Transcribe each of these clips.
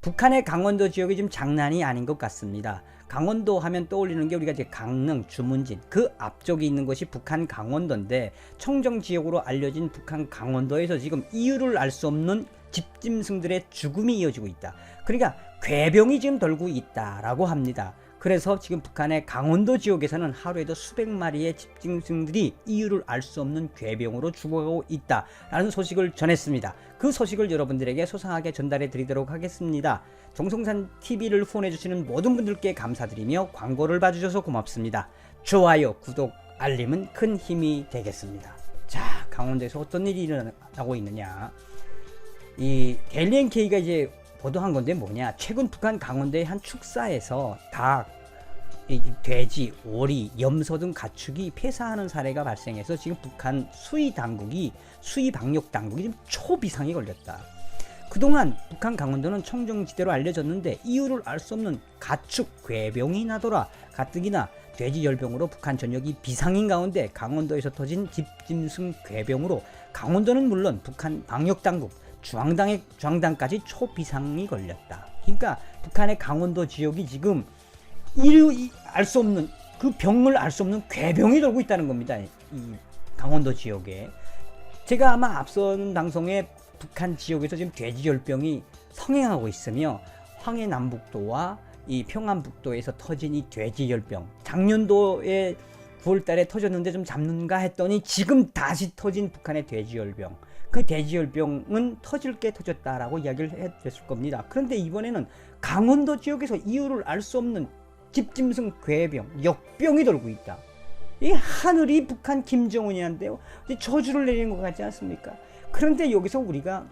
북한의 강원도 지역이 지금 장난이 아닌 것 같습니다. 강원도 하면 떠올리는 게 우리가 이제 강릉, 주문진 그 앞쪽에 있는 것이 북한 강원도인데, 청정 지역으로 알려진 북한 강원도에서 지금 이유를 알 수 없는 집짐승들의 죽음이 이어지고 있다. 그러니까 괴병이 지금 돌고 있다라고 합니다. 그래서 지금 북한의 강원도 지역에서는 하루에도 수백 마리의 집짐승들이 이유를 알 수 없는 괴병으로 죽어가고 있다라는 소식을 전했습니다. 그 소식을 여러분들에게 소상하게 전달해 드리도록 하겠습니다. 정성산 TV를 후원해 주시는 모든 분들께 감사드리며 광고를 봐주셔서 고맙습니다. 좋아요, 구독, 알림은 큰 힘이 되겠습니다. 자, 강원도에서 어떤 일이 일어나고 있느냐. 이 데일리 NK가 이제 보도한 건데 뭐냐, 최근 북한 강원도의 한 축사에서 닭, 돼지, 오리, 염소 등 가축이 폐사하는 사례가 발생해서 지금 북한 수의 방역 당국이 지금 초비상이 걸렸다. 그동안 북한 강원도는 청정지대로 알려졌는데 이유를 알 수 없는 가축 괴병이 나더라. 가뜩이나 돼지열병으로 북한 전역이 비상인 가운데 강원도에서 터진 집짐승 괴병으로 강원도는 물론 북한 방역당국, 중앙당까지 초비상이 걸렸다. 그러니까 북한의 강원도 지역이 지금 알 수 없는, 그 병을 알 수 없는 괴병이 돌고 있다는 겁니다. 이 강원도 지역에. 제가 아마 앞선 방송에 북한 지역에서 지금 돼지열병이 성행하고 있으며, 황해남북도와 이 평안북도에서 터진 이 돼지열병, 작년도에 9월달에 터졌는데 좀 잡는가 했더니 지금 다시 터진 북한의 돼지열병. 그 돼지열병은 터질 게 터졌다라고 이야기를 해드렸을 겁니다. 그런데 이번에는 강원도 지역에서 이유를 알 수 없는 집짐승 괴병, 역병이 돌고 있다. 이 하늘이 북한 김정은이한테요 저주를 내리는 것 같지 않습니까? 그런데 여기서 우리가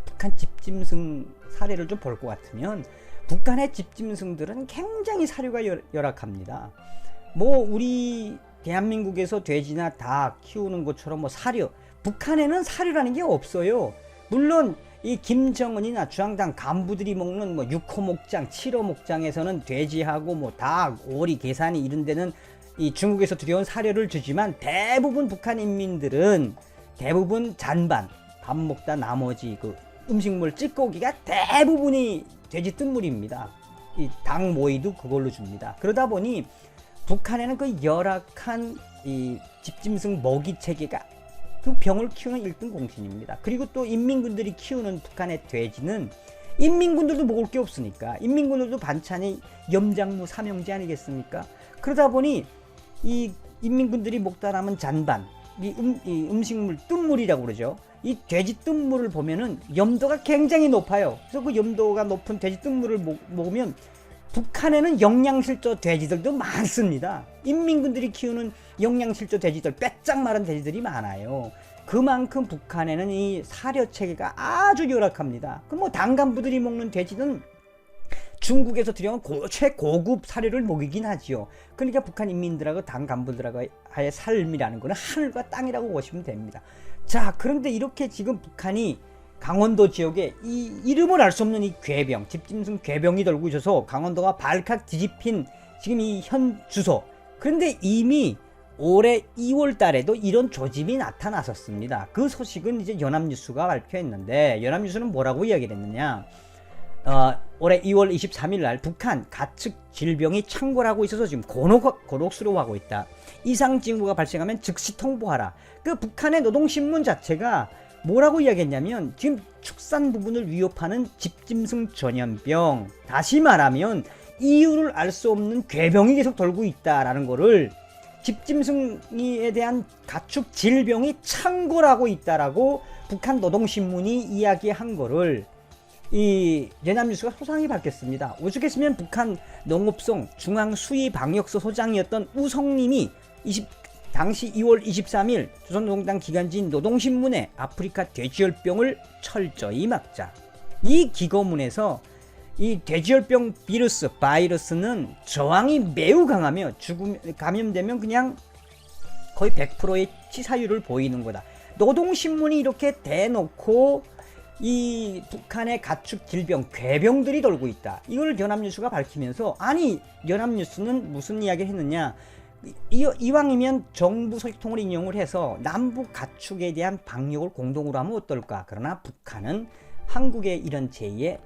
북한 집짐승 사례를 좀 볼 것 같으면, 북한의 집짐승들은 굉장히 사료가 열악합니다. 뭐 우리 대한민국에서 돼지나 닭 키우는 것처럼 뭐 사료, 북한에는 사료라는 게 없어요. 물론 이 김정은이나 중앙당 간부들이 먹는 뭐 6호 목장, 7호 목장에서는 돼지하고 뭐 닭, 오리, 계산이 이런 데는 이 중국에서 들여온 사료를 주지만, 대부분 북한 인민들은 대부분 잔반, 밥 먹다 나머지 그 음식물 찌꺼기가 대부분이 돼지 뜬물입니다. 이 닭 모이도 그걸로 줍니다. 그러다 보니 북한에는 그 열악한 이 집짐승 먹이 체계가 그 병을 키우는 1등 공신입니다. 그리고 또 인민군들이 키우는 북한의 돼지는 인민군들도 먹을 게 없으니까, 인민군들도 반찬이 염장무 삼형제 아니겠습니까? 그러다 보니 이 인민군들이 먹다 남은 잔반, 이 음식물 뜬물이라고 그러죠. 이 돼지 뜬물을 보면은 염도가 굉장히 높아요. 그래서 그 염도가 높은 돼지 뜬물을 먹으면 북한에는 영양실조 돼지들도 많습니다. 인민군들이 키우는 영양실조 돼지들, 빼짝 마른 돼지들이 많아요. 그만큼 북한에는 이 사료 체계가 아주 열악합니다. 그럼 뭐 당간부들이 먹는 돼지는 중국에서 들여온 최고급 사료를 먹이긴 하지요. 그러니까 북한 인민들하고 당 간부들하고의 삶이라는 것은 하늘과 땅이라고 보시면 됩니다. 자, 그런데 이렇게 지금 북한이 강원도 지역에 이 이름을 알 수 없는 이 괴병, 집짐승 괴병이 돌고 있어서 강원도가 발칵 뒤집힌 지금 이 현 주소. 그런데 이미 올해 2월 달에도 이런 조짐이 나타났었습니다. 그 소식은 이제 연합뉴스가 발표했는데, 연합뉴스는 뭐라고 이야기를 했느냐. 올해 2월 23일 날 북한 가축 질병이 창궐하고 있어서 지금 곤혹스러워하고 있다. 이상 징후가 발생하면 즉시 통보하라. 그 북한의 노동신문 자체가 뭐라고 이야기했냐면, 지금 축산 부분을 위협하는 집짐승 전염병, 다시 말하면 이유를 알 수 없는 괴병이 계속 돌고 있다라는 거를, 집짐승에 대한 가축 질병이 창궐하고 있다라고 북한 노동신문이 이야기한 거를 이 연합뉴스가 소상히 밝혔습니다. 오죽했으면 북한 농업성 중앙수의방역소 소장이었던 우성님이 당시 2월 23일 조선노동당 기간지인 노동신문에 아프리카 돼지열병을 철저히 막자. 이 기고문에서 이 돼지열병 바이러스는 저항이 매우 강하며 감염되면 그냥 거의 100%의 치사율을 보이는 거다. 노동신문이 이렇게 대놓고 이 북한의 가축 질병, 괴병들이 돌고 있다. 이걸 연합뉴스가 밝히면서, 아니 연합뉴스는 무슨 이야기를 했느냐, 이왕이면 정부 소식통을 인용을 해서 남북 가축에 대한 방역을 공동으로 하면 어떨까. 그러나 북한은 한국의 이런 제의에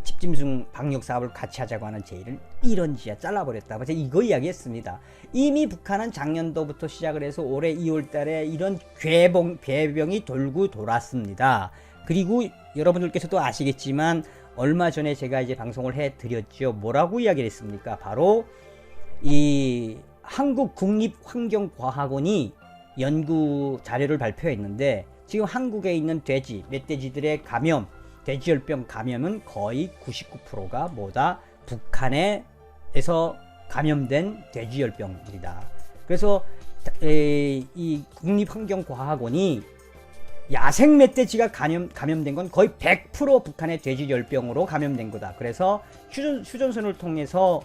집짐승 방역 사업을 같이 하자고 하는 제의를 이런지야 잘라버렸다. 제가 이거 이야기했습니다. 이미 북한은 작년도부터 시작을 해서 올해 2월달에 이런 괴병이 돌고 돌았습니다. 그리고 여러분들께서도 아시겠지만 얼마 전에 제가 이제 방송을 해드렸죠. 뭐라고 이야기를 했습니까? 바로 이 한국국립환경과학원이 연구 자료를 발표했는데 지금 한국에 있는 돼지, 멧돼지들의 감염, 돼지열병 감염은 거의 99%가 뭐다? 북한에서 감염된 돼지열병들이다. 그래서 이 국립환경과학원이 야생 멧돼지가 감염된 건 거의 100% 북한의 돼지열병으로 감염된 거다. 그래서 휴전선을 통해서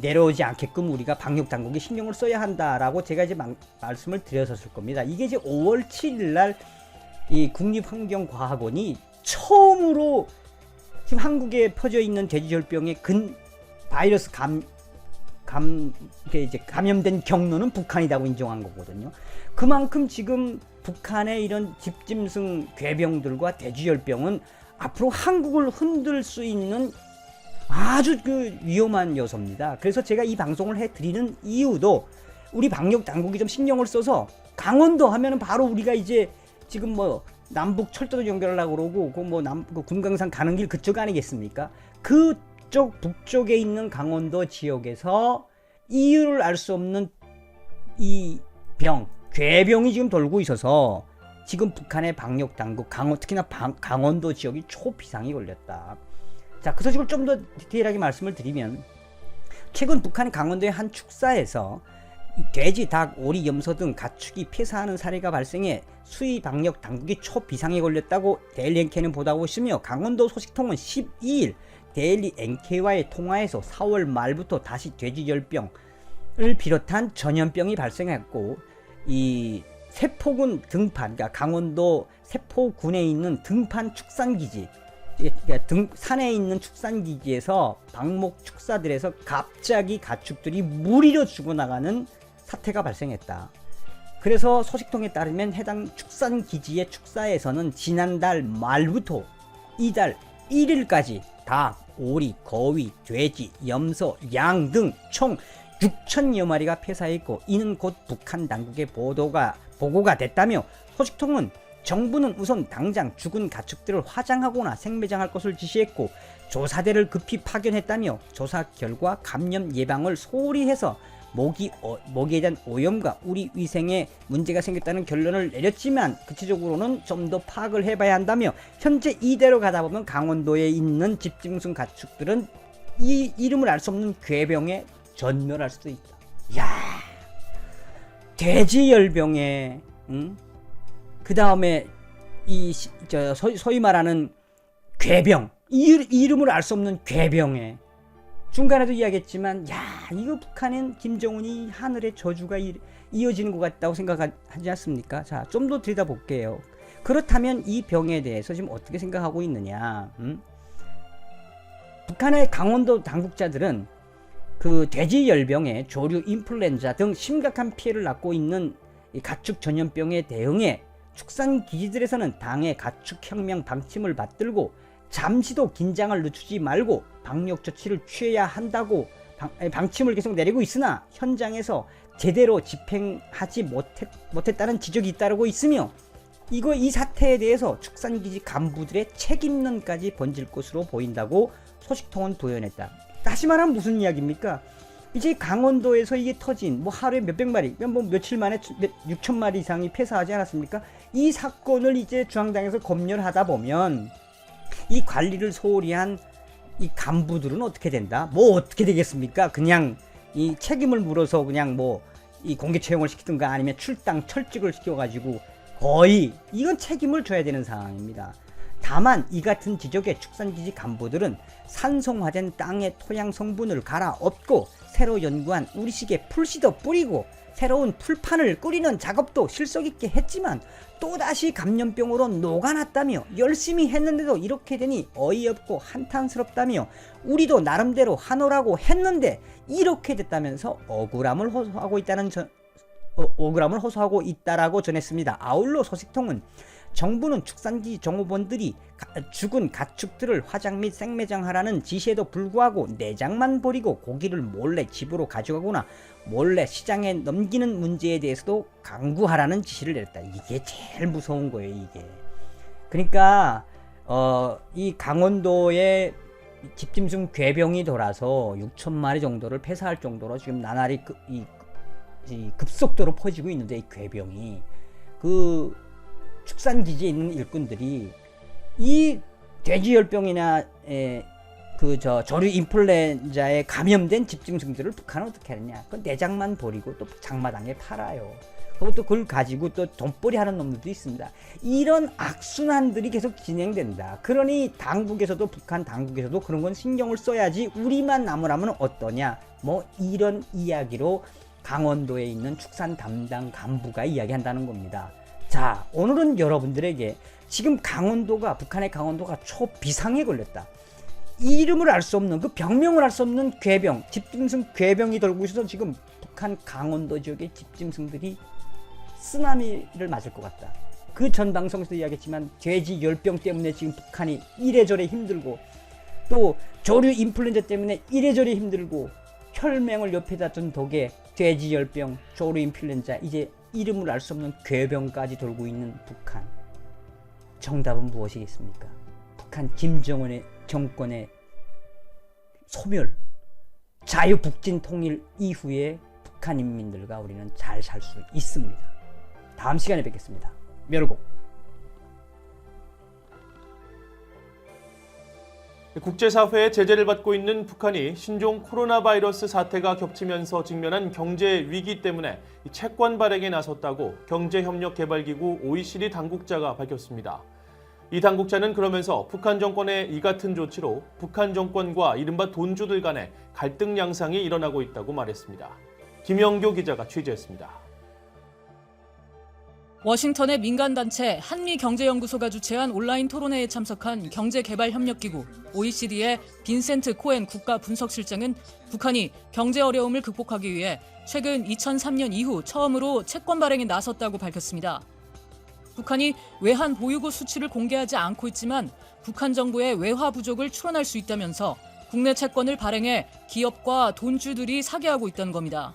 내려오지 않게끔 우리가 방역 당국이 신경을 써야 한다라고 제가 이제 말씀을 드렸었을 겁니다. 이게 이제 5월 7일 날 이 국립환경과학원이 처음으로 지금 한국에 퍼져 있는 돼지열병의 바이러스 이제 감염된 경로는 북한이라고 인정한 거거든요. 그만큼 지금 북한의 이런 집짐승 괴병들과 돼지열병은 앞으로 한국을 흔들 수 있는 아주 위험한 요소입니다. 그래서 제가 이 방송을 해드리는 이유도 우리 방역 당국이 좀 신경을 써서 강원도 하면은 바로 우리가 이제 지금 뭐 남북 철도도 연결하려고 그러고 그 금강산 가는 길 그쪽 아니겠습니까? 그쪽 북쪽에 있는 강원도 지역에서 이유를 알 수 없는 이 괴병이 지금 돌고 있어서 지금 북한의 방역 당국 특히나 강원도 지역이 초비상이 걸렸다. 자, 그 소식을 좀 더 디테일하게 말씀을 드리면 최근 북한 강원도의 한 축사에서 돼지, 닭, 오리, 염소 등 가축이 폐사하는 사례가 발생해 수의 방역 당국이 초비상에 걸렸다고 데일리 NK는 보도하고 있으며 강원도 소식통은 12일 데일리 NK와의 통화에서 4월 말부터 다시 돼지열병을 비롯한 전염병이 발생했고 이 세포군 등판, 그러니까 강원도 세포군에 있는 등판 축산기지, 산에 있는 축산기지에서 방목 축사들에서 갑자기 가축들이 무리로 죽어나가는 사태가 발생했다. 그래서 소식통에 따르면 해당 축산기지의 축사에서는 지난달 말부터 이달 1일까지 닭, 오리, 거위, 돼지, 염소, 양 등 총 6천여 마리가 폐사했고 이는 곧 북한 당국의 보고가 됐다며 소식통은 정부는 우선 당장 죽은 가축들을 화장하거나 생매장할 것을 지시했고 조사대를 급히 파견했다며 조사 결과 감염 예방을 소홀히 해서 모기에 대한 오염과 우리 위생에 문제가 생겼다는 결론을 내렸지만 구체적으로는 좀 더 파악을 해봐야 한다며 현재 이대로 가다 보면 강원도에 있는 집짐승 가축들은 이 이름을 알 수 없는 괴병에 전멸할 수도 있다. 야, 돼지열병에 그 다음에 소위 말하는 괴병, 이름을 알 수 없는 괴병에 중간에도 이야기했지만 이거 북한은 김정은이 하늘의 저주가 이어지는 것 같다고 생각하지 않습니까? 자, 좀 더 들여다볼게요. 그렇다면 이 병에 대해서 지금 어떻게 생각하고 있느냐? 북한의 강원도 당국자들은 그 돼지열병에 조류 인플루엔자 등 심각한 피해를 낳고 있는 이 가축 전염병에 대응해 축산기지들에서는 당의 가축혁명 방침을 받들고 잠시도 긴장을 늦추지 말고 방역 조치를 취해야 한다고 방침을 계속 내리고 있으나 현장에서 제대로 집행하지 못했다는 지적이 잇따르고 있으며 이 사태에 대해서 축산기지 간부들의 책임론까지 번질 것으로 보인다고 소식통은 도연했다. 다시 말하면 무슨 이야기입니까? 이제 강원도에서 이게 터진 하루에 몇백 마리, 며칠 만에 6천 마리 이상이 폐사하지 않았습니까? 이 사건을 이제 중앙당에서 검열하다 보면 이 관리를 소홀히 한 이 간부들은 어떻게 된다? 어떻게 되겠습니까? 그냥 이 책임을 물어서 그냥 이 공개 채용을 시키든가 아니면 철직을 시켜가지고 거의 이건 책임을 져야 되는 상황입니다. 다만 이 같은 지적에 축산기지 간부들은 산성화된 땅의 토양 성분을 갈아엎고 새로 연구한 우리식의 풀씨도 뿌리고 새로운 풀판을 꾸리는 작업도 실속있게 했지만 또다시 감염병으로 녹아났다며 열심히 했는데도 이렇게 되니 어이없고 한탄스럽다며 우리도 나름대로 하노라고 했는데 이렇게 됐다면서 억울함을 호소하고 있다라고 전했습니다. 아울러 소식통은 정부는 축산기 종업원들이 죽은 가축들을 화장 및 생매장하라는 지시에도 불구하고 내장만 버리고 고기를 몰래 집으로 가져가거나 몰래 시장에 넘기는 문제에 대해서도 강구하라는 지시를 내렸다. 이게 제일 무서운 거예요, 이게. 그러니까 이 강원도에 집짐승 괴병이 돌아서 6천 마리 정도를 폐사할 정도로 지금 나날이 급속도로 퍼지고 있는데, 이 괴병이 그 축산기지에 있는 일꾼들이 이 돼지열병이나 조류 인플루엔자에 감염된 집짐승들을 북한은 어떻게 하느냐? 그 내장만 버리고 또 장마당에 팔아요. 그것도 그걸 가지고 또 돈벌이 하는 놈들도 있습니다. 이런 악순환들이 계속 진행된다. 그러니 당국에서도, 북한 당국에서도 그런 건 신경을 써야지 우리만 나무라면 어떠냐, 뭐 이런 이야기로 강원도에 있는 축산 담당 간부가 이야기한다는 겁니다. 자, 오늘은 여러분들에게 지금 북한의 강원도가 초비상에 걸렸다. 이름을 알 수 없는, 그 병명을 알 수 없는 괴병, 집짐승 괴병이 돌고 있어서 지금 북한 강원도 지역의 집짐승들이 쓰나미를 맞을 것 같다. 그 전 방송에서도 이야기했지만 돼지 열병 때문에 지금 북한이 이래저래 힘들고, 또 조류 인플루엔자 때문에 이래저래 힘들고, 혈맹을 옆에다 둔 덕에 돼지 열병, 조류 인플루엔자, 이제 이름을 알 수 없는 괴병까지 돌고 있는 북한. 정답은 무엇이겠습니까? 북한 김정은의 정권의 소멸, 자유북진 통일 이후에 북한 인민들과 우리는 잘 살 수 있습니다. 다음 시간에 뵙겠습니다. 멸공. 국제사회의 제재를 받고 있는 북한이 신종 코로나 바이러스 사태가 겹치면서 직면한 경제 위기 때문에 채권 발행에 나섰다고 경제협력개발기구 OECD 당국자가 밝혔습니다. 이 당국자는 그러면서 북한 정권의 이 같은 조치로 북한 정권과 이른바 돈주들 간의 갈등 양상이 일어나고 있다고 말했습니다. 김영교 기자가 취재했습니다. 워싱턴의 민간단체 한미경제연구소가 주최한 온라인 토론회에 참석한 경제개발협력기구 OECD의 빈센트 코엔 국가분석실장은 북한이 경제 어려움을 극복하기 위해 최근 2003년 이후 처음으로 채권 발행에 나섰다고 밝혔습니다. 북한이 외환 보유고 수치를 공개하지 않고 있지만 북한 정부의 외화 부족을 추론할 수 있다면서 국내 채권을 발행해 기업과 돈주들이 사게 하고 있다는 겁니다.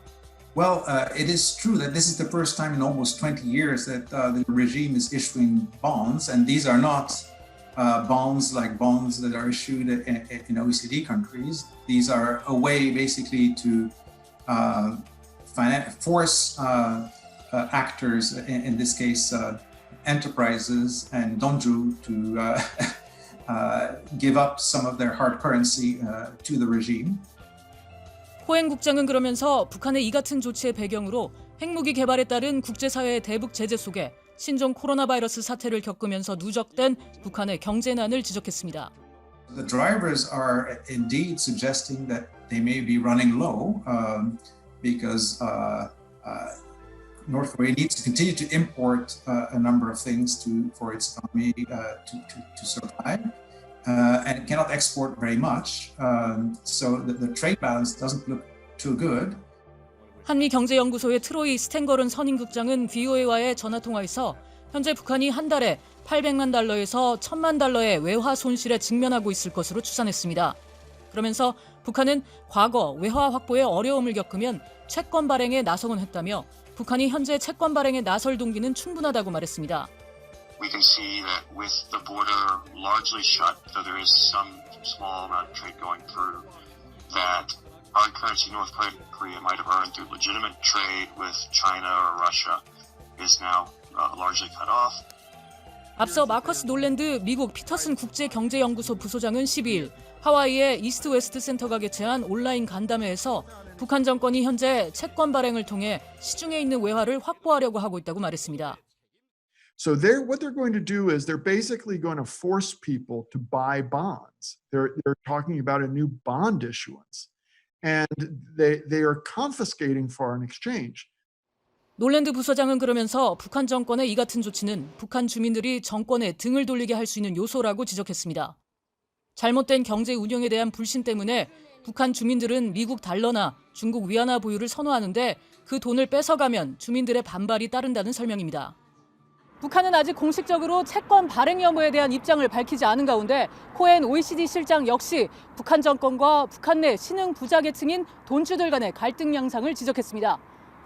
Well, it is true that this is the first time in almost 20 years that the regime is issuing bonds, and these are not bonds like bonds that are issued in OECD countries. These are a way basically to force actors, in this case enterprises and donju, to give up some of their hard currency to the regime. 코엔 국장은 그러면서 북한의 이 같은 조치의 배경으로 핵무기 개발에 따른 국제사회의 대북 제재 속에 신종 코로나 바이러스 사태를 겪으면서 누적된 북한의 경제난을 지적했습니다. The drivers are indeed suggesting that they may be running low because North Korea needs to continue to import a number of things for its economy to survive. And it cannot export very much, so the trade balance doesn't look too good. 한미경제연구소의 트로이 스탠거른 선임국장은 VOA와의 전화통화에서 현재 북한이 한 달에 800만 달러에서 1000만 달러의 외화 손실에 직면하고 있을 것으로 추산했습니다. 그러면서 북한은 과거 외화 확보에 어려움을 겪으면 채권 발행에 나서곤 했다며 북한이 현재 채권 발행에 나설 동기는 충분하다고 말했습니다. We can see that with the border largely shut, though there is some small amount of trade going through, that hard currency North Korea might have earned through legitimate trade with China or Russia is now largely cut off. 앞서 마커스 놀랜드 미국 피터슨 국제경제연구소 부소장은 12일 하와이의 이스트 웨스트 센터가 개최한 온라인 간담회에서 북한 정권이 현재 채권 발행을 통해 시중에 있는 외화를 확보하려고 하고 있다고 말했습니다. So what they're going to do is they're basically going to force people to buy bonds. They're talking about a new bond issuance, and they are confiscating foreign exchange. 놀랜드 부서장은 그러면서 북한 정권의 이 같은 조치는 북한 주민들이 정권에 등을 돌리게 할 수 있는 요소라고 지적했습니다. 잘못된 경제 운영에 대한 불신 때문에 북한 주민들은 미국 달러나 중국 위안화 보유를 선호하는데 그 돈을 뺏어가면 주민들의 반발이 따른다는 설명입니다. 북한은 아직 공식적으로 채권 발행 여부에 대한 입장을 밝히지 않은 가운데 코엔 OECD 실장 역시 북한 정권과 북한 내 신흥 부자 계층인 돈주들 간의 갈등 양상을 지적했습니다.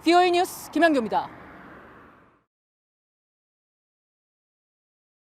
VOA 뉴스 김양교입니다.